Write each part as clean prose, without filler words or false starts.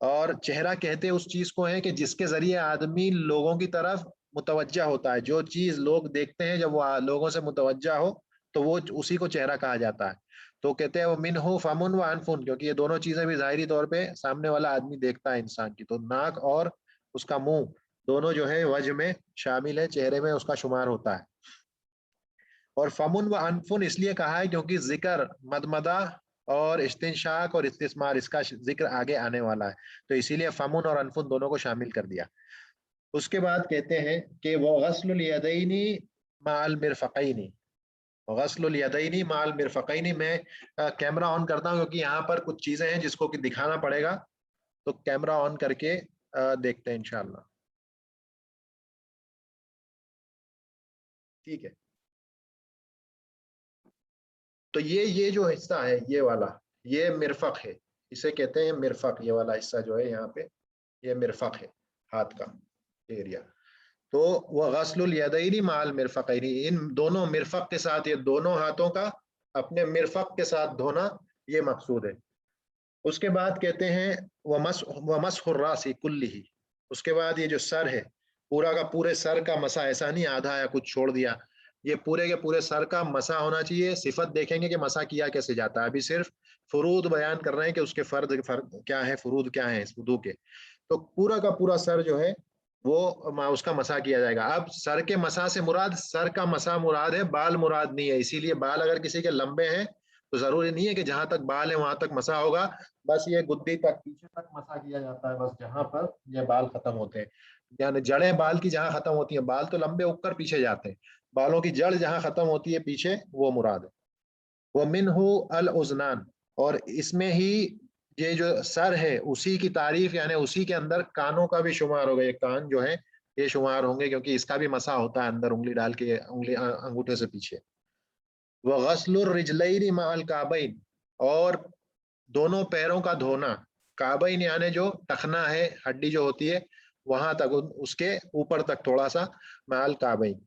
اور چہرہ کہتے اس چیز کو ہے کہ جس کے ذریعے آدمی لوگوں کی طرف متوجہ ہوتا ہے. جو چیز لوگ دیکھتے ہیں جب وہ لوگوں سے متوجہ ہو تو وہ اسی کو چہرہ کہا جاتا ہے. تو کہتے ہیں وہ من ہو فمن و انفن, کیونکہ یہ دونوں چیزیں بھی ظاہری طور پہ سامنے والا آدمی دیکھتا ہے انسان کی. تو ناک اور اس کا منہ دونوں جو ہے وجہ میں شامل ہے, چہرے میں اس کا شمار ہوتا ہے. اور فمن و انفن اس لیے کہا ہے کیونکہ ذکر مدمدہ اور استنشاق اور استثمار اس کا ذکر آگے آنے والا ہے, تو اسی لیے فمن اور انفن دونوں کو شامل کر دیا. اس کے بعد کہتے ہیں کہ وہ غسل الیدین مع المرفقین. غسل الیدین مع المرفقین. میں کیمرہ آن کرتا ہوں کیونکہ یہاں پر کچھ چیزیں ہیں جس کو کہ دکھانا پڑے گا, تو کیمرہ آن کر کے دیکھتے ہیں انشاءاللہ. ٹھیک ہے, تو یہ جو حصہ ہے یہ والا, یہ مرفق ہے, اسے کہتے ہیں مرفق. یہ والا حصہ جو ہے یہاں پہ یہ مرفق ہے, ہاتھ کا ایریا. تو وہ غسل الیدین مع المرفقین, ان دونوں مرفق کے ساتھ, یہ دونوں ہاتھوں کا اپنے مرفق کے ساتھ دھونا یہ مقصود ہے. اس کے بعد کہتے ہیں ومسح الراس کلہ. اس کے بعد یہ جو سر ہے پورا کا پورے سر کا مسح, ایسا نہیں آدھا یا کچھ چھوڑ دیا, یہ پورے کے پورے سر کا مسح ہونا چاہیے. صفت دیکھیں گے کہ مسح کیا کیسے جاتا ہے, ابھی صرف فروض بیان کر رہے ہیں کہ اس کے فرض کیا ہے, فروض کیا ہیں اس وضو کے. تو پورا کا پورا سر جو ہے وہ اس کا مسح کیا جائے گا. اب سر کے مسح سے مراد سر کا مسح مراد ہے, بال مراد نہیں ہے. اسی لیے بال اگر کسی کے لمبے ہیں تو ضروری نہیں ہے کہ جہاں تک بال ہے وہاں تک مسح ہوگا, بس یہ گدی تک پیچھے تک مسح کیا جاتا ہے, بس جہاں پر یہ بال ختم ہوتے ہیں. یعنی جڑیں بال کی جہاں ختم ہوتی ہیں, بال تو لمبے اگ کر پیچھے جاتے ہیں, بالوں کی جڑ جہاں ختم ہوتی ہے پیچھے وہ مراد ہے. وہ منہ الاذنان, اور اس میں ہی یہ جو سر ہے اسی کی تعریف, یعنی اسی کے اندر کانوں کا بھی شمار ہوگا. یہ کان جو ہے یہ شمار ہوں گے کیونکہ اس کا بھی مسح ہوتا ہے اندر انگلی ڈال کے, انگلی انگوٹھے سے پیچھے. وہ غسل الرجلین مع الکعبین, اور دونوں پیروں کا دھونا. کعبین یعنی جو ٹخنا ہے, ہڈی جو ہوتی ہے وہاں تک, اس کے اوپر تک تھوڑا سا, مع الکعبین.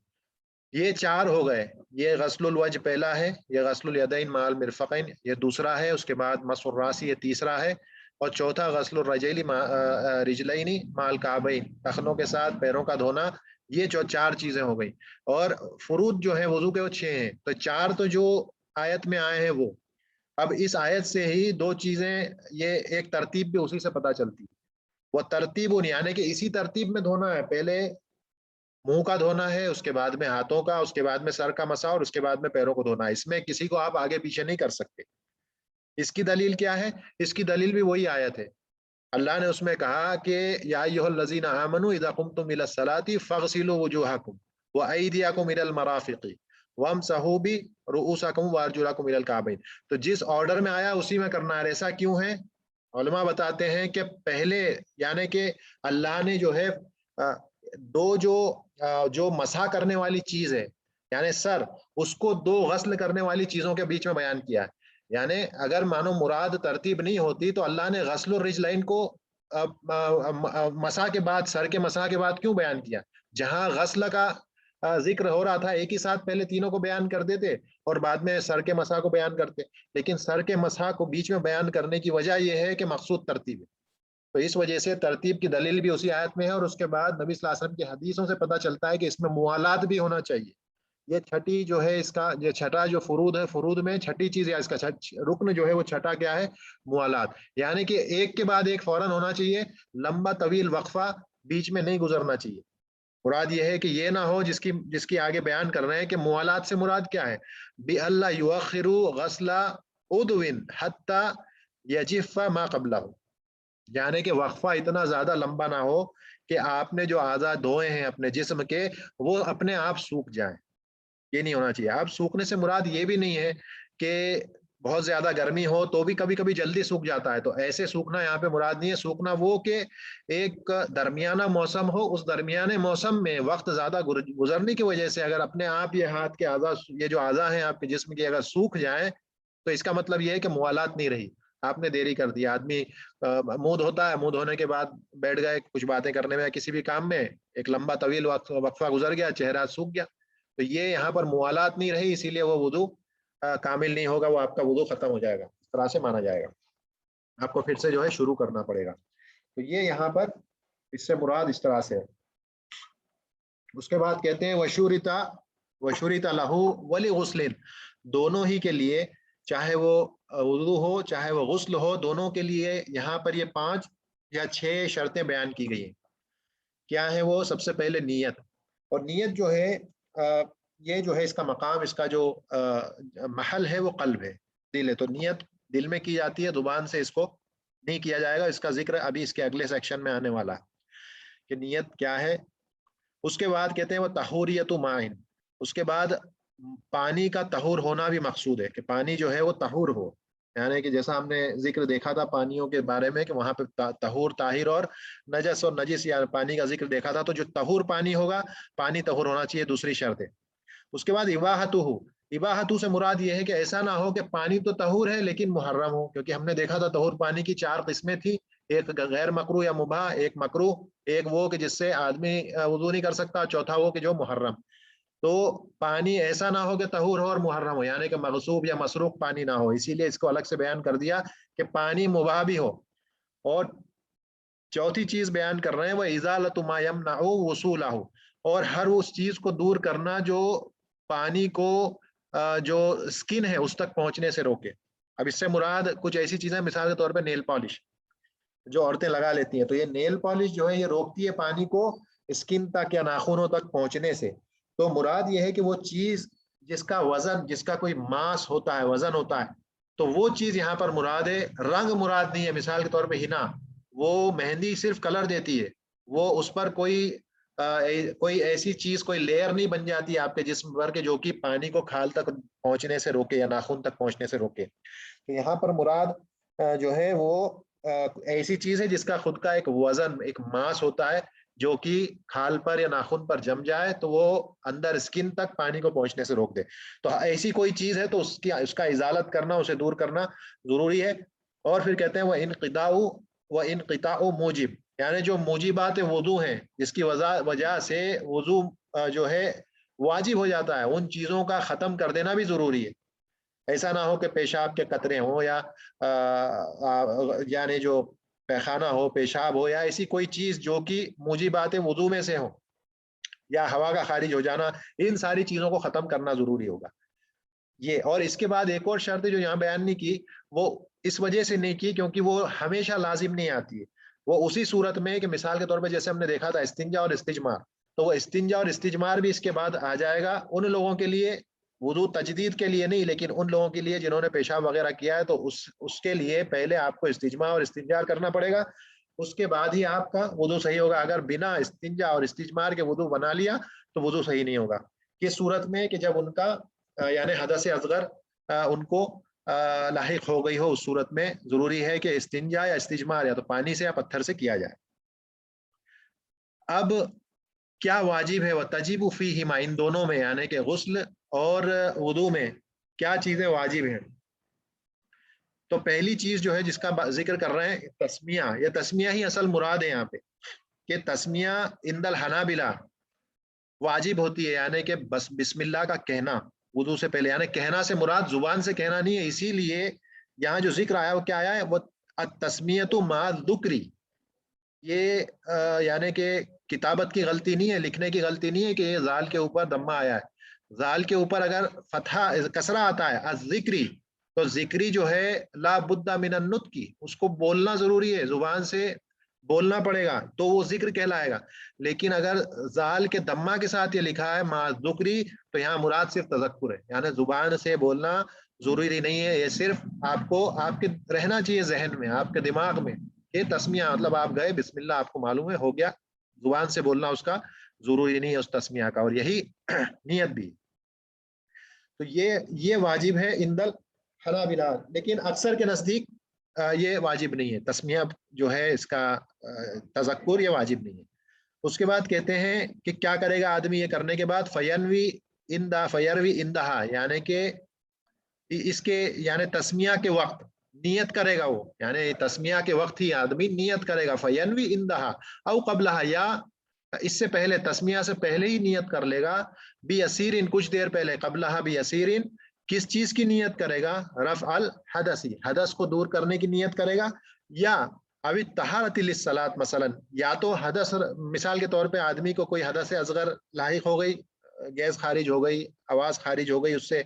یہ چار ہو گئے. یہ غسل الوجہ پہلا ہے, یہ غسل الیدین مع المرفقین یہ دوسرا ہے, اس کے بعد مسح الراس یہ تیسرا ہے, اور چوتھا غسل الرجلین رجلین مع الکعبین, ٹخنوں کے ساتھ پیروں کا دھونا. یہ جو چار چیزیں ہو گئی. اور فروض جو ہے وضو کے وہ 6 ہیں, تو 4 تو جو آیت میں آئے ہیں وہ. اب اس آیت سے ہی 2 چیزیں, یہ ایک ترتیب بھی اسی سے پتہ چلتی. وہ ترتیب یعنی کہ اسی ترتیب میں دھونا ہے, پہلے منہ کا دھونا ہے, اس کے بعد میں ہاتھوں کا, اس کے بعد میں سر کا مسح, اور اس کے بعد میں پیروں کو دھونا ہے. اس میں کسی کو آپ آگے پیچھے نہیں کر سکتے. اس کی دلیل کیا ہے؟ اس کی دلیل بھی وہی آیت ہے. اللہ نے اس میں کہا کہ یا ایھا الذین آمنوا اذا قمتم الی الصلاۃ فاغسلوا وجوہکم وایدیکم الی المرافق وامسحوا برؤوسکم وارجلکم الی الکعبین. تو جس آرڈر میں آیا اسی میں کرنا ہے. ایسا کیوں ہے؟ علماء بتاتے ہیں کہ پہلے یعنی کہ اللہ نے جو ہے دو جو مسح کرنے والی چیز ہے یعنی سر, اس کو 2 غسل کرنے والی چیزوں کے بیچ میں بیان کیا ہے. یعنی اگر مانو مراد ترتیب نہیں ہوتی تو اللہ نے غسل الرجلین کو مسح کے بعد, سر کے مسح کے بعد کیوں بیان کیا؟ جہاں غسل کا ذکر ہو رہا تھا ایک ہی ساتھ پہلے تینوں کو بیان کر دیتے اور بعد میں سر کے مسح کو بیان کرتے, لیکن سر کے مسح کو بیچ میں بیان کرنے کی وجہ یہ ہے کہ مقصود ترتیب ہے. تو اس وجہ سے ترتیب کی دلیل بھی اسی آیت میں ہے, اور اس کے بعد نبی صلی اللہ علیہ وسلم کی حدیثوں سے پتہ چلتا ہے کہ اس میں موالات بھی ہونا چاہیے. یہ چھٹی جو ہے, اس کا یہ چھٹا جو فروض ہے, فروض میں چھٹی چیز یا اس کا رکن جو ہے وہ چھٹا کیا ہے؟ موالات. یعنی کہ ایک کے بعد ایک فوراً ہونا چاہیے, لمبا طویل وقفہ بیچ میں نہیں گزرنا چاہیے. مراد یہ ہے کہ یہ نہ ہو جس کی آگے بیان کر رہے ہیں کہ موالات سے مراد کیا ہے؟ بِأَلَّا يُؤَخِّرُوا غَسْلَ عُضْوٍ حَتَّى يَجِفَّ مَا قَبْلَهُ. یعنی کہ وقفہ اتنا زیادہ لمبا نہ ہو کہ آپ نے جو اعضاء دھوئے ہیں اپنے جسم کے وہ اپنے آپ سوکھ جائیں. یہ نہیں ہونا چاہیے. آپ سوکھنے سے مراد یہ بھی نہیں ہے کہ بہت زیادہ گرمی ہو تو بھی کبھی کبھی جلدی سوکھ جاتا ہے, تو ایسے سوکھنا یہاں پہ مراد نہیں ہے. سوکھنا وہ کہ ایک درمیانہ موسم ہو, اس درمیانے موسم میں وقت زیادہ گزرنے کی وجہ سے اگر اپنے آپ یہ ہاتھ کے اعضاء, یہ جو اعضاء ہیں آپ کے جسم کے, اگر سوکھ جائیں تو اس کا مطلب یہ ہے کہ موالات نہیں رہی, آپ نے دیری کر دی. آدمی منہ دھوتا ہے, منہ دھونے کے بعد بیٹھ گئے کچھ باتیں کرنے میں کسی بھی کام میں, ایک لمبا طویل وقفہ گزر گیا, چہرہ سوکھ گیا, تو یہ یہاں پر موالات نہیں رہی, اسی لیے وہ وضو کامل نہیں ہوگا, وہ آپ کا وضو ختم ہو جائے گا, اس طرح سے مانا جائے گا. آپ کو پھر سے جو ہے شروع کرنا پڑے گا. تو یہ یہاں پر اس سے مراد اس طرح سے ہے. اس کے بعد کہتے ہیں وشورتا لہو ولی غسل، دونوں ہی کے لیے، چاہے وہ وضو ہو چاہے وہ غسل ہو، دونوں کے لیے یہاں پر یہ 5 یا 6 شرطیں بیان کی گئی ہیں. کیا ہے وہ؟ سب سے پہلے نیت. اور نیت جو ہے یہ جو ہے اس کا مقام، اس کا جو محل ہے وہ قلب ہے، دل ہے. تو نیت دل میں کی جاتی ہے، زبان سے اس کو نہیں کیا جائے گا. اس کا ذکر ابھی اس کے اگلے سیکشن میں آنے والا ہے کہ نیت کیا ہے. اس کے بعد کہتے ہیں وہ طہوریت مائن. اس کے بعد پانی کا طہور ہونا بھی مقصود ہے، کہ پانی جو ہے وہ طہور ہو. یعنی کہ جیسا ہم نے ذکر دیکھا تھا پانیوں کے بارے میں کہ وہاں پہ طہور، طاہر اور نجس اور نجس یا پانی کا ذکر دیکھا تھا. تو جو طہور پانی ہوگا، پانی طہور ہونا چاہیے، دوسری شرط ہے. اس کے بعد اباحتو سے مراد یہ ہے کہ ایسا نہ ہو کہ پانی تو طہور ہے لیکن محرم ہو، کیونکہ ہم نے دیکھا تھا طہور پانی کی 4 قسمیں تھی. ایک غیر مکروہ یا مباح، ایک مکروہ، ایک وہ کہ جس سے آدمی وضو نہیں کر سکتا، چوتھا وہ کہ جو محرم. تو پانی ایسا نہ ہو کہ طہور ہو اور محرم ہو، یعنی کہ مغصوب یا مسروق پانی نہ ہو. اسی لیے اس کو الگ سے بیان کر دیا کہ پانی مباح بھی ہو. اور چوتھی چیز بیان کر رہے ہیں وہ ازالۃ ما یمنع وصولہ، اور ہر اس چیز کو دور کرنا جو پانی کو جو سکن ہے اس تک پہنچنے سے روکے. اب اس سے مراد کچھ ایسی چیزیں، مثال کے طور پہ نیل پالش جو عورتیں لگا لیتی ہیں، تو یہ نیل پالش جو ہے یہ روکتی ہے پانی کو سکن تک یا ناخنوں تک پہنچنے سے. تو مراد یہ ہے کہ وہ چیز جس کا وزن، جس کا کوئی ماس ہوتا ہے، وزن ہوتا ہے، تو وہ چیز یہاں پر مراد ہے. رنگ مراد نہیں ہے. مثال کے طور پہ ہنا، وہ مہندی صرف کلر دیتی ہے، وہ اس پر کوئی ایسی چیز، کوئی لیئر نہیں بن جاتی آپ کے جسم پر کہ جو کہ پانی کو کھال تک پہنچنے سے روکے یا ناخن تک پہنچنے سے روکے. تو یہاں پر مراد جو ہے وہ ایسی چیز ہے جس کا خود کا ایک وزن، ایک ماس ہوتا ہے، جو کہ کھال پر یا ناخن پر جم جائے تو وہ اندر سکن تک پانی کو پہنچنے سے روک دے. تو ایسی کوئی چیز ہے تو اس کا ازالت کرنا، اسے دور کرنا ضروری ہے. اور پھر کہتے ہیں وہ انقطاع موجب، یعنی جو موجبات وضو ہیں، جس کی وجہ سے وضو جو ہے واجب ہو جاتا ہے، ان چیزوں کا ختم کر دینا بھی ضروری ہے. ایسا نہ ہو کہ پیشاب کے قطرے ہوں، یا یعنی جو پیخانہ ہو، پیشاب ہو، یا ایسی کوئی چیز جو کہ موجبات وضو میں سے ہو، یا ہوا کا خارج ہو جانا، ان ساری چیزوں کو ختم کرنا ضروری ہوگا. یہ، اور اس کے بعد ایک اور شرط جو یہاں بیان نہیں کی، وہ اس وجہ سے نہیں کی کیونکہ وہ ہمیشہ لازم نہیں آتی ہے. وہ اسی صورت میں کہ مثال کے طور پہ جیسے ہم نے دیکھا تھا استنجا اور استجمار، تو وہ استنجا اور استجمار بھی اس کے بعد آ جائے گا ان لوگوں کے لیے، وضو تجدید کے لیے نہیں، لیکن ان لوگوں کے لیے جنہوں نے پیشاب وغیرہ کیا ہے، تو اس کے لیے پہلے آپ کو استجماع اور استنجا کرنا پڑے گا، اس کے بعد ہی آپ کا وضو صحیح ہوگا. اگر بنا استنجا اور استجمار کے وضو بنا لیا تو وضو صحیح نہیں ہوگا. کس صورت میں؟ کہ جب ان کا یعنی حدث اصغر ان کو لاحق ہو گئی ہو، اس صورت میں ضروری ہے کہ استنجا یا استجمار یا تو پانی سے یا پتھر سے کیا جائے. اب کیا واجب ہے؟ وتجب فیہما، ان دونوں میں یعنی کہ غسل اور وضو میں کیا چیزیں واجب ہیں. تو پہلی چیز جو ہے جس کا ذکر کر رہے ہیں تسمیہ. یہ تسمیہ ہی اصل مراد ہے یہاں پہ، کہ تسمیہ عند الحنابلہ واجب ہوتی ہے، یعنی کہ بس بسم اللہ کا کہنا وضو سے پہلے. یعنی کہنا سے مراد زبان سے کہنا نہیں ہے. اسی لیے یہاں جو ذکر آیا وہ کیا آیا ہے؟ وہ التسمیۃ مع الذکر. یہ یعنی کہ کتابت کی غلطی نہیں ہے، لکھنے کی غلطی نہیں ہے کہ یہ زال کے اوپر دمہ آیا ہے. زال کے اوپر اگر فتحہ کسرہ آتا ہے الذکری، تو ذکری جو ہے لا بد من النطق کی، اس کو بولنا ضروری ہے، زبان سے بولنا پڑے گا تو وہ ذکر کہلائے گا. لیکن اگر زال کے دمہ کے ساتھ یہ لکھا ہے مع ذکری، تو یہاں مراد صرف تذکر ہے، یعنی زبان سے بولنا ضروری نہیں ہے. یہ صرف آپ کو، آپ کے رہنا چاہیے ذہن میں، آپ کے دماغ میں، کہ تسمیہ مطلب آپ گئے بسم اللہ، آپ کو معلوم ہے، ہو گیا. زبان سے بولنا اس کا ضروری نہیں ہے اس تسمیہ کا. اور یہی نیت بھی. تو یہ واجب ہے اندل حنابلہ، لیکن اکثر کے نزدیک یہ واجب نہیں ہے. تسمیہ جو ہے اس کا تذکر، یہ واجب نہیں ہے. اس کے بعد کہتے ہیں کہ کیا کرے گا آدمی یہ کرنے کے بعد؟ فیروی اندہا، یعنی کہ اس کے یعنی تسمیہ کے وقت نیت کرے گا وہ، یعنی تسمیہ کے وقت ہی آدمی نیت کرے گا. فینوی اندہا او قبلہا، یا اس سے پہلے، تسمیہ سے پہلے ہی نیت کر لے گا. بی یسیرن، کچھ دیر پہلے. قبلہا بی یسیرن، کس چیز کی نیت کرے گا؟ رفع الحدث، حدث کو دور کرنے کی نیت کرے گا. یا ابھی طہارت للصلاۃ مثلاً، یا تو حدث، مثال کے طور پہ آدمی کو کوئی حدث اصغر لاحق ہو گئی، گیس خارج ہو گئی، آواز خارج ہو گئی اس سے،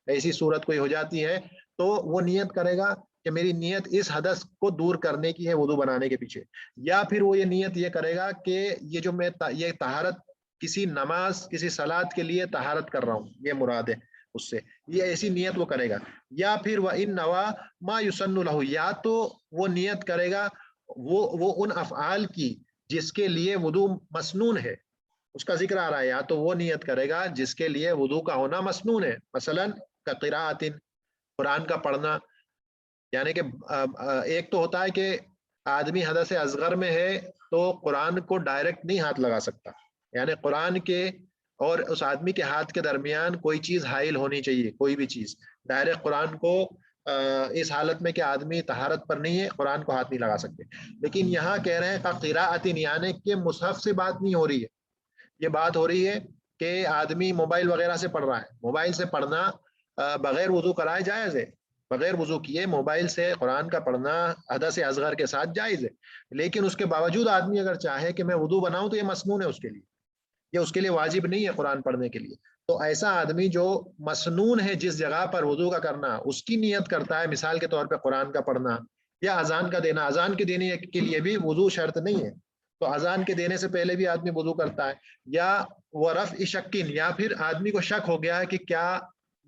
ایسی صورت کوئی ہو جاتی ہے، تو وہ نیت کرے گا کہ میری نیت اس حدث کو دور کرنے کی ہے وضو بنانے کے پیچھے، یا پھر وہ یہ نیت یہ کرے گا کہ یہ جو میں یہ طہارت کسی نماز کسی صلات کے لیے طہارت کر رہا ہوں، یہ مراد ہے اس سے، یہ ایسی نیت وہ کرے گا، یا پھر وہ ان نوا ما یسن لہ، یا تو وہ نیت کرے گا وہ ان افعال کی جس کے لیے وضو مسنون ہے، اس کا ذکر آ رہا ہے، یا تو وہ نیت کرے گا جس کے لیے وضو کا ہونا مسنون ہے، مثلا قراءت، قرآن کا پڑھنا، یعنی کہ ایک تو ہوتا ہے کہ آدمی حدث اصغر میں ہے تو قرآن کو ڈائریکٹ نہیں ہاتھ لگا سکتا، یعنی قرآن کے اور اس آدمی کے ہاتھ کے درمیان کوئی چیز حائل ہونی چاہیے، کوئی بھی چیز ڈائریکٹ قرآن کو اس حالت میں کہ آدمی طہارت پر نہیں ہے قرآن کو ہاتھ نہیں لگا سکتے، لیکن یہاں کہہ رہے ہیں قراءت، یعنی کہ مصحف سے بات نہیں ہو رہی ہے، یہ بات ہو رہی ہے کہ آدمی موبائل وغیرہ سے پڑھ رہا ہے، موبائل سے پڑھنا بغیر وضو کرائے جائز ہے، بغیر وضو کیے موبائل سے قرآن کا پڑھنا حدث اصغر کے ساتھ جائز ہے، لیکن اس کے باوجود آدمی اگر چاہے کہ میں وضو بناؤں تو یہ مسنون ہے اس کے لیے، یہ اس کے لیے واجب نہیں ہے قرآن پڑھنے کے لیے، تو ایسا آدمی جو مسنون ہے جس جگہ پر وضو کا کرنا اس کی نیت کرتا ہے، مثال کے طور پہ قرآن کا پڑھنا یا اذان کا دینا، اذان کے دینے کے لیے بھی وضو شرط نہیں ہے، تو اذان کے دینے سے پہلے بھی آدمی وضو کرتا ہے، یا وہ رفع شکین، یا پھر آدمی کو شک ہو گیا ہے کہ کیا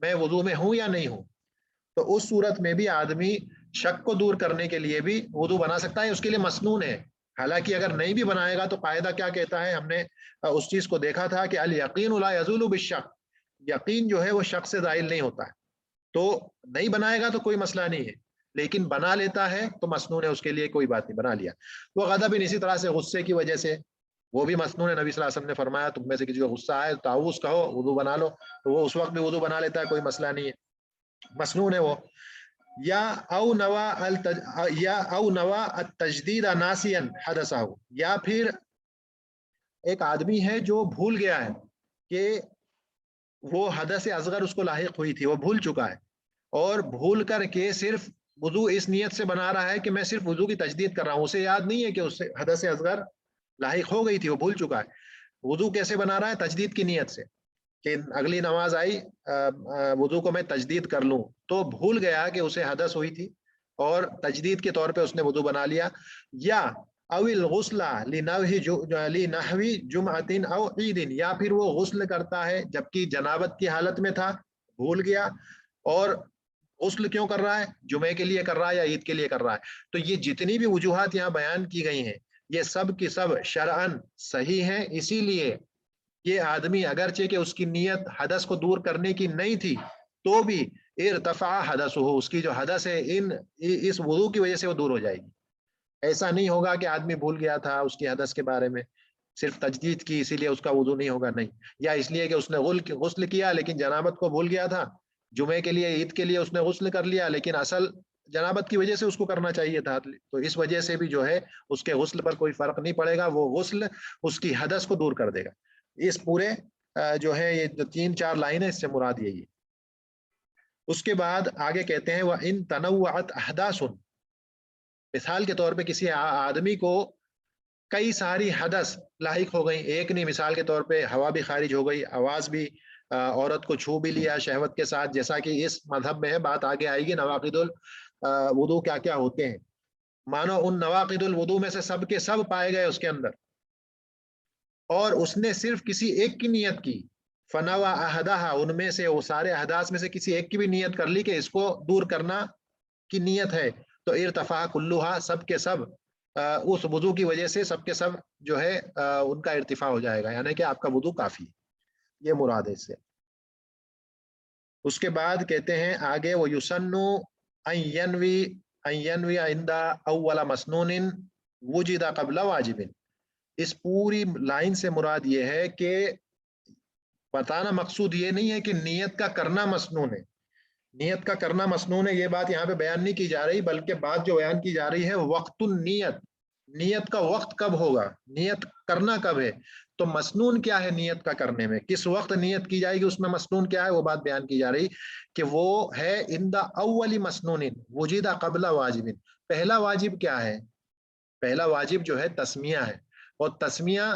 میں وضو میں ہوں یا نہیں ہوں، تو اس صورت میں بھی آدمی شک کو دور کرنے کے لیے بھی وضو بنا سکتا ہے، اس کے لیے مسنون ہے، حالانکہ اگر نہیں بھی بنائے گا تو قاعدہ کیا کہتا ہے، ہم نے اس چیز کو دیکھا تھا کہ الیقین لا یزول بالشک، یقین جو ہے وہ شک سے زائل نہیں ہوتا ہے، تو نہیں بنائے گا تو کوئی مسئلہ نہیں ہے، لیکن بنا لیتا ہے تو مسنون ہے، اس کے لیے کوئی بات نہیں، بنا لیا، وہ غضب اسی طرح سے غصے کی وجہ سے وہ بھی مسنون ہے، نبی صلی اللہ علیہ وسلم نے فرمایا تم میں سے کسی کو غصہ آئے تعوذ کہو وضو بنا لو، تو وہ اس وقت بھی وضو بنا لیتا ہے، کوئی مسئلہ نہیں ہے، مسنون ہے وہ، یا او نوا التجدید ناسیا حدثہ، یا پھر ایک آدمی ہے جو بھول گیا ہے کہ وہ حدث اصغر اس کو لاحق ہوئی تھی، وہ بھول چکا ہے، اور بھول کر کے صرف وضو اس نیت سے بنا رہا ہے کہ میں صرف وضو کی تجدید کر رہا ہوں، اسے یاد نہیں ہے کہ اس سے حدث اصغر لاحق ہو گئی تھی، وہ بھول چکا ہے، وضو کیسے بنا رہا ہے، تجدید کی نیت سے، کہ اگلی نماز آئی وضو کو میں تجدید کر لوں، تو بھول گیا کہ اسے حدث ہوئی تھی اور تجدید کے طور پہ اس نے وضو بنا لیا، یا او الغسل لنحو جمعۃ او عید، یا پھر وہ غسل کرتا ہے جبکہ جنابت کی حالت میں تھا، بھول گیا، اور غسل کیوں کر رہا ہے، جمعے کے لیے کر رہا ہے یا عید کے لیے کر رہا ہے، تو یہ جتنی بھی وجوہات یہاں بیان کی گئی ہیں یہ سب کی سب شرعن صحیح ہیں، اسی لیے یہ آدمی اگرچہ کہ اس کی نیت حدث کو دور کرنے کی نہیں تھی تو بھی ارتفع حدث ہو، اس کی جو حدث ہے اس وضو کی وجہ سے وہ دور ہو جائے گی، ایسا نہیں ہوگا کہ آدمی بھول گیا تھا اس کی حدث کے بارے میں، صرف تجدید کی اسی لیے اس کا وضو نہیں ہوگا، نہیں، یا اس لیے کہ اس نے غسل کیا لیکن جنابت کو بھول گیا تھا، جمعے کے لیے عید کے لیے اس نے غسل کر لیا لیکن اصل جنابت کی وجہ سے اس کو کرنا چاہیے تھا، تو اس وجہ سے بھی جو ہے اس کے غسل پر کوئی فرق نہیں پڑے گا، وہ غسل اس کی حدث کو دور کر دے گا، اس پورے جو ہے یہ جو 3-4 لائن ہے اس سے مراد یہی ہے، اس کے بعد آگے کہتے ہیں وَإِن تَنَوَّعَتْ أَحْدَاثٌ، مثال کے طور پہ کسی آدمی کو کئی ساری حدث لاحق ہو گئی، ایک نہیں، مثال کے طور پہ ہوا بھی خارج ہو گئی، آواز بھی، عورت کو چھو بھی لیا شہوت کے ساتھ، جیسا کہ اس مذہب میں ہے، بات آگے آئے گی نواقض الوضو کیا کیا ہوتے ہیں، مانو ان نواقض الوضو میں سے سب کے سب پائے گئے اس کے اندر، اور اس نے صرف کسی ایک کی نیت کی، فنوا احدہا، ان میں سے وہ سارے احداث میں سے کسی ایک کی بھی نیت کر لی کہ اس کو دور کرنا کی نیت ہے، تو ارتفاع کلھا، سب کے سب اس وضو کی وجہ سے سب کے سب جو ہے ان کا ارتفاع ہو جائے گا، یعنی کہ آپ کا وضو کافی ہے، یہ مراد ہے اس سے، اس کے بعد کہتے ہیں آگے وہ یسنو ان ینوی عند اول مسنون وجد قبل واجب، اس پوری لائن سے مراد یہ ہے کہ بتانا مقصود یہ نہیں ہے کہ نیت کا کرنا مسنون ہے، نیت کا کرنا مسنون ہے یہ بات یہاں پہ بیان نہیں کی جا رہی، بلکہ بات جو بیان کی جا رہی ہے وقت النیت، نیت کا وقت کب ہوگا، نیت کرنا کب ہے، تو مسنون کیا ہے نیت کا کرنے میں، کس وقت نیت کی جائے گی اس میں مسنون کیا ہے، وہ بات بیان کی جا رہی کہ وہ ہے عند اول مسنون وجد قبل واجب، پہلا واجب کیا ہے، پہلا واجب جو ہے تسمیہ ہے، اور تسمیہ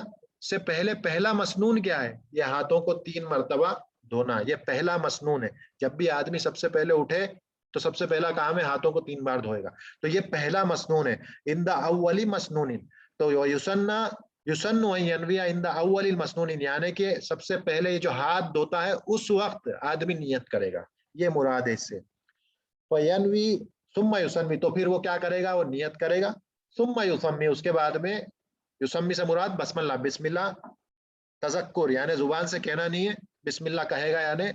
سے پہلے پہلا مسنون کیا ہے؟ یہ ہاتھوں کو 3 مرتبہ دھونا، یہ پہلا مسنون ہے۔ جب بھی آدمی سب سے پہلے اٹھے تو سب سے پہلا کام ہے ہاتھوں کو 3 بار دھوئے گا، تو یہ پہلا مسنون ہے۔ ان دا اولی مسنون، تو یسنا یسن ینویا ان دا اول المسنون، یعنی کہ سب سے پہلے یہ جو ہاتھ دھوتا ہے اس وقت آدمی نیت کرے گا، یہ مراد ہے اس سے۔ فینوی ثم یسمی، تو پھر وہ کیا کرے گا؟ وہ نیت کرے گا۔ ثم یسمی، اس کے بعد میں یسمی سے مراد بسم اللہ، بسم اللہ تذکر، یعنی زبان سے کہنا نہیں ہے، بسم اللہ کہے گا، یعنی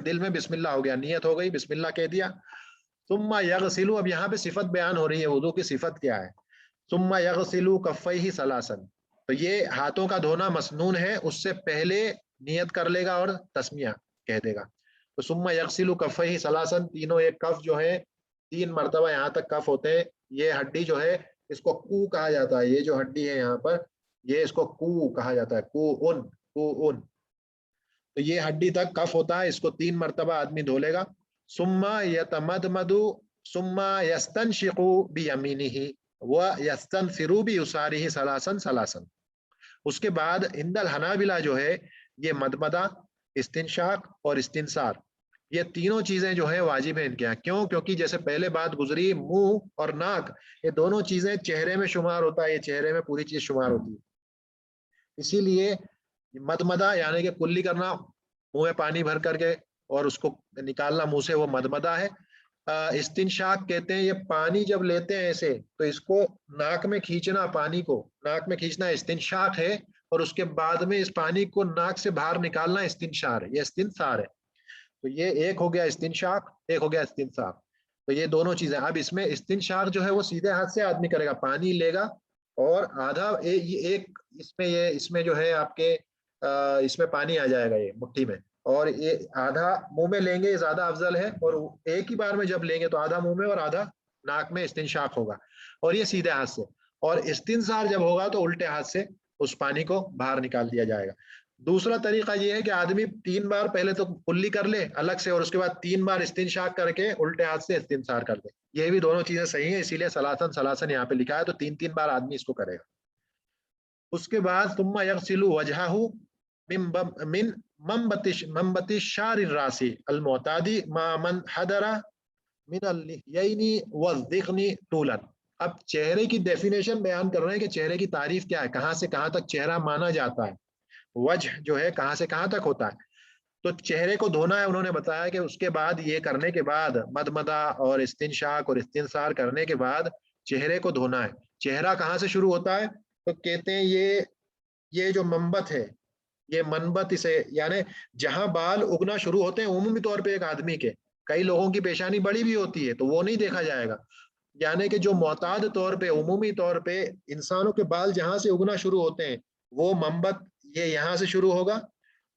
دل میں بسم اللہ ہو گیا، نیت ہو گئی، بسم اللہ کہہ دیا۔ ثم یغسل، اب یہاں پہ صفت بیان ہو رہی ہے، وضو کی صفت کیا ہے؟ ثم یغسل کفیہ ثلاثا، تو یہ ہاتھوں کا دھونا مسنون ہے، اس سے پہلے نیت کر لے گا اور تسمیہ کہہ دے گا۔ تو ثم یغسل کفیہ ثلاثا، تینوں ایک کف جو ہے 3 مرتبہ یہاں تک کف ہوتے ہیں، یہ ہڈی جو ہے اس کو کو کہا جاتا ہے، یہ جو ہڈی ہے یہاں پر یہ اس کو کو کہا جاتا ہے، کو تو یہ ہڈی تک کف ہوتا ہے، اس کو 3 مرتبہ آدمی دھو لے گا۔ ثم یتمدمد ثم یستنشق بیمینہ ویستنثر بیسارہ ثلاثا ثلاثا، اس کے بعد عند الحنابلہ جو ہے یہ مدمدہ، استنشاق اور استنثار، یہ تینوں چیزیں جو ہے واجب ہیں ان کے یہاں۔ کیوں؟ کیونکہ جیسے پہلے بات گزری، منہ اور ناک یہ دونوں چیزیں چہرے میں شمار ہوتا ہے، یہ چہرے میں پوری چیز شمار ہوتی ہے، اسی لیے مدمدہ یعنی کہ کلی کرنا، منہ میں پانی بھر کر کے اور اس کو نکالنا منہ سے، وہ مدمدہ ہے۔ استنشاق کہتے ہیں، یہ پانی جب لیتے ہیں ایسے تو اس کو ناک میں کھینچنا، پانی کو ناک میں کھینچنا استنشاق ہے، اور اس کے بعد میں اس پانی کو ناک سے باہر نکالنا استنشار ہے، یہ استنثار ہے۔ تو یہ ایک ہو گیا استنشاق، ایک ہو گیا استنثار، تو یہ دونوں چیزیں۔ اب اس میں استنشاق جو ہے وہ سیدھے ہاتھ سے آدمی کرے گا، پانی لے گا اور آدھا ایک اس میں جو ہے آپ کے اس میں پانی آ جائے گا یہ مٹھی میں، اور یہ آدھا منہ میں لیں گے، یہ زیادہ افضل ہے، اور ایک ہی بار میں جب لیں گے تو آدھا منہ میں اور آدھا ناک میں استنشاق ہوگا، اور یہ سیدھے ہاتھ سے۔ اور استنثار جب ہوگا تو الٹے ہاتھ سے اس پانی کو باہر نکال دیا جائے گا۔ دوسرا طریقہ یہ ہے کہ آدمی 3 بار پہلے تو کلی کر لے الگ سے، اور اس کے بعد 3 بار استنشاق کر کے الٹے ہاتھ سے استنثار کر دے، یہ بھی دونوں چیزیں صحیح ہیں، اسی لیے ثلاثن ثلاثن یہاں پہ لکھا ہے، تو 3 بار آدمی اس کو کرے گا۔ اس کے بعد ثم یغسل وجہہ من منبت الشعر الراسی المعتاد ما من حضر من اللحیین والذقن طولا، اب چہرے کی ڈیفینیشن بیان کر رہے ہیں کہ چہرے کی تعریف کیا ہے، کہاں سے کہاں تک چہرہ مانا جاتا ہے، وجہ جو ہے کہاں سے کہاں تک ہوتا ہے، تو چہرے کو دھونا ہے۔ انہوں نے بتایا کہ اس کے بعد یہ کرنے کے بعد مدمدہ اور استنشاق اور استنثار کرنے کے بعد چہرے کو دھونا ہے۔ چہرہ کہاں سے شروع ہوتا ہے؟ تو کہتے ہیں یہ جو منبت ہے، یہ منبت اسے یعنی جہاں بال اگنا شروع ہوتے ہیں عمومی طور پہ ایک آدمی کے، کئی لوگوں کی پیشانی بڑی بھی ہوتی ہے تو وہ نہیں دیکھا جائے گا، یعنی کہ جو معتاد طور پہ عمومی طور پہ انسانوں کے بال جہاں سے اگنا شروع ہوتے ہیں وہ منبت یہ یہاں سے شروع ہوگا،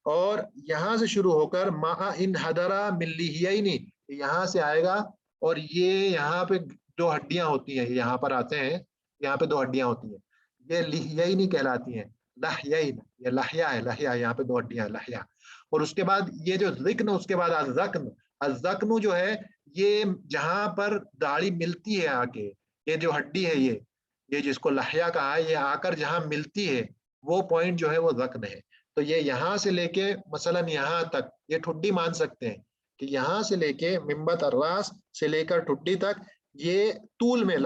اور یہاں سے شروع ہو کر ما ان حدرا ملیہین یہاں سے آئے گا، اور یہ یہاں پہ 2 ہڈیاں ہوتی ہیں، یہاں پر آتے ہیں، یہاں پہ 2 ہڈیاں ہوتی ہیں، یہ لحیین کہلاتی ہیں، لحیین، یہ لحیہ ہے، لحیہ یہاں پہ 2 ہڈیاں لحیہ، اور اس کے بعد یہ جو ذکن، اس کے بعد الذقن، الذقن جو ہے یہ جہاں پر داڑھی ملتی ہے آ کے، یہ جو ہڈی ہے یہ جس کو لحیہ کہا ہے، یہ آ کر جہاں ملتی ہے وہ پوائنٹ جو ہے وہ ذقن ہے، تو یہ یہاں سے لے کے مثلا یہاں تک یہ ٹھڈی مان سکتے ہیں کہ یہاں سے لے کے منبت الراس سے لے کر ٹھڈی تک یہ طول میں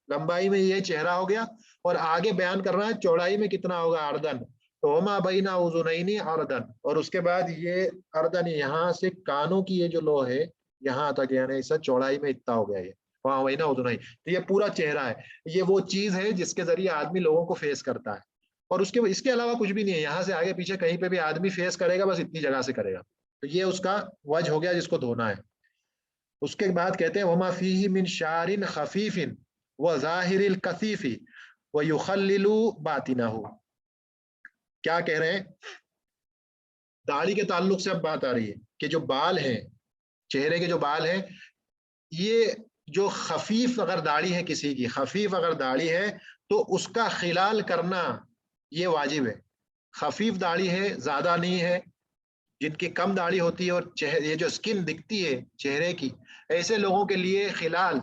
لمبائی میں یہ چہرہ ہو گیا، اور آگے بیان کر رہا ہے چوڑائی میں کتنا ہوگا، اردن، تو وما بین اذنین اردن، اور اس کے بعد یہ اردن یہاں سے کانوں کی یہ جو لو ہے یہاں تک، یعنی اس چوڑائی میں اتنا ہو گیا یہ وہاں وہی نا اذنین، تو یہ پورا چہرہ ہے، یہ وہ چیز ہے جس کے ذریعے آدمی لوگوں کو فیس کرتا ہے، اور اس کے علاوہ کچھ بھی نہیں ہے، یہاں سے آگے پیچھے کہیں پہ بھی آدمی فیس کرے گا، بس اتنی جگہ سے کرے گا، تو یہ اس کا وجہ ہو گیا جس کو دھونا ہے۔ اس کے بعد کہتے ہیں وما فیہ من شعر خفیف وظاہر الکثیف ویخلل باطنہ، کیا کہہ رہے ہیں؟ داڑھی کے تعلق سے اب بات آ رہی ہے کہ جو بال ہیں، چہرے کے جو بال ہیں، یہ جو خفیف اگر داڑھی ہے کسی کی، خفیف اگر داڑھی ہے تو اس کا خلال کرنا یہ واجب ہے، خفیف داڑھی ہے زیادہ نہیں ہے، جن کی کم داڑھی ہوتی ہے اور یہ جو سکن دکھتی ہے چہرے کی، ایسے لوگوں کے لیے خلال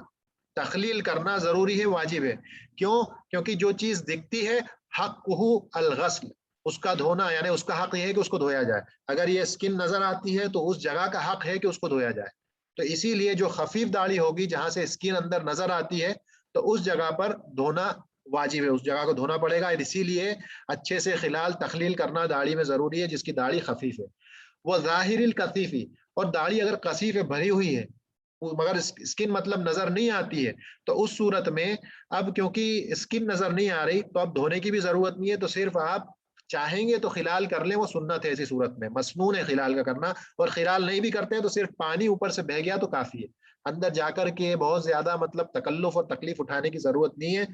تخلیل کرنا ضروری ہے، واجب ہے. کیوں؟ کیونکہ جو چیز دکھتی ہے حقہ الغسل، اس کا دھونا، یعنی اس کا حق یہ ہے کہ اس کو دھویا جائے. اگر یہ اسکن نظر آتی ہے تو اس جگہ کا حق ہے کہ اس کو دھویا جائے. تو اسی لیے جو خفیف داڑھی ہوگی جہاں سے اسکن اندر نظر آتی ہے تو اس جگہ پر دھونا واجب ہے، اس جگہ کو دھونا پڑے گا. اسی لیے اچھے سے خلال تخلیل کرنا داڑھی میں ضروری ہے جس کی داڑھی خفیف ہے. وہ ظاہر الکثیفی، اور داڑھی اگر کثیف ہے، بھری ہوئی ہے، مگر اسکن مطلب نظر نہیں آتی ہے، تو اس صورت میں اب کیونکہ اسکن نظر نہیں آ رہی تو اب دھونے کی بھی ضرورت نہیں ہے. تو صرف آپ چاہیں گے تو خلال کر لیں، وہ سنت ہے. ایسی صورت میں مسنون ہے خلال کا کرنا. اور خلال نہیں بھی کرتے ہیں تو صرف پانی اوپر سے بہ گیا تو کافی ہے. اندر جا کر کے بہت زیادہ مطلب تکلف اور تکلیف اٹھانے کی ضرورت نہیں ہے.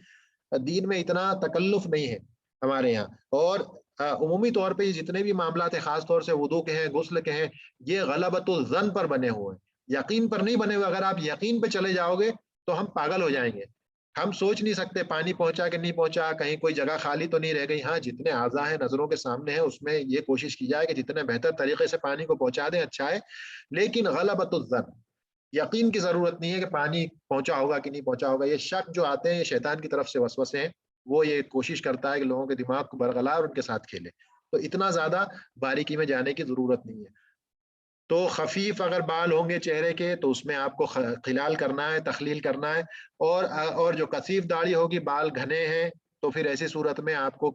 دین میں اتنا تکلف نہیں ہے ہمارے یہاں. اور عمومی طور پہ جتنے بھی معاملات ہیں، خاص طور سے وضو کے ہیں، غسل کے ہیں، یہ غلبۃ الظن پر بنے ہوئے ہیں، یقین پر نہیں بنے ہوئے. اگر آپ یقین پہ چلے جاؤ گے تو ہم پاگل ہو جائیں گے. ہم سوچ نہیں سکتے پانی پہنچا کہ نہیں پہنچا، کہیں کوئی جگہ خالی تو نہیں رہ گئی. ہاں، جتنے اعضاء ہیں نظروں کے سامنے ہیں اس میں یہ کوشش کی جائے کہ جتنے بہتر طریقے سے پانی کو پہنچا دیں، اچھا ہے. لیکن غلبۃ الظن، یقین کی ضرورت نہیں ہے کہ پانی پہنچا ہوگا کہ نہیں پہنچا ہوگا. یہ شک جو آتے ہیں یہ شیطان کی طرف سے وسوسے ہیں. وہ یہ کوشش کرتا ہے کہ لوگوں کے دماغ کو برگلا اور ان کے ساتھ کھیلے. تو اتنا زیادہ باریکی میں جانے کی ضرورت نہیں ہے. تو خفیف اگر بال ہوں گے چہرے کے تو اس میں آپ کو خلال کرنا ہے، تخلیل کرنا ہے. اور جو کثیف داڑھی ہوگی، بال گھنے ہیں، تو پھر ایسی صورت میں آپ کو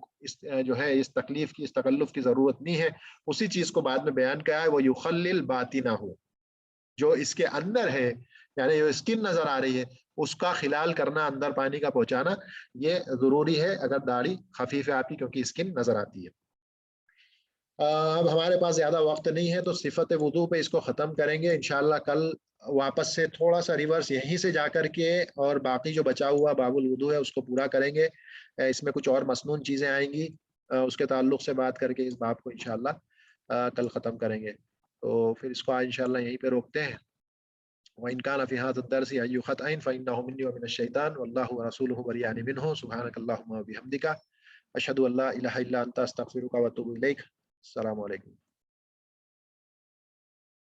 جو ہے اس تکلیف کی، اس تکلف کی ضرورت نہیں ہے. اسی چیز کو بعد میں بیان کیا ہے، وہ یخلل باطنہ ہو، جو اس کے اندر ہے، یعنی جو اسکن نظر آ رہی ہے اس کا خلال کرنا، اندر پانی کا پہنچانا، یہ ضروری ہے اگر داڑھی خفیف ہے آپ کی، کیونکہ اسکن نظر آتی ہے. اب ہمارے پاس زیادہ وقت نہیں ہے تو صفت وضو پہ اس کو ختم کریں گے انشاءاللہ. کل واپس سے تھوڑا سا ریورس یہیں سے جا کر کے اور باقی جو بچا ہوا باب الوضو ہے اس کو پورا کریں گے. اس میں کچھ اور مسنون چیزیں آئیں گی، اس کے تعلق سے بات کر کے اس باب کو انشاءاللہ کل ختم کریں گے. تو پھر اس کو آج انشاءاللہ یہیں پہ روکتے ہیں. وإن كان في هذا الدرس أي خطأ فإنه مني ومن الشيطان والله ورسوله بريئان منه. سبحانك اللهم وبحمدك أشهد أن لا إله إلا أنت أستغفرك وأتوب إليك. السلام عليكم.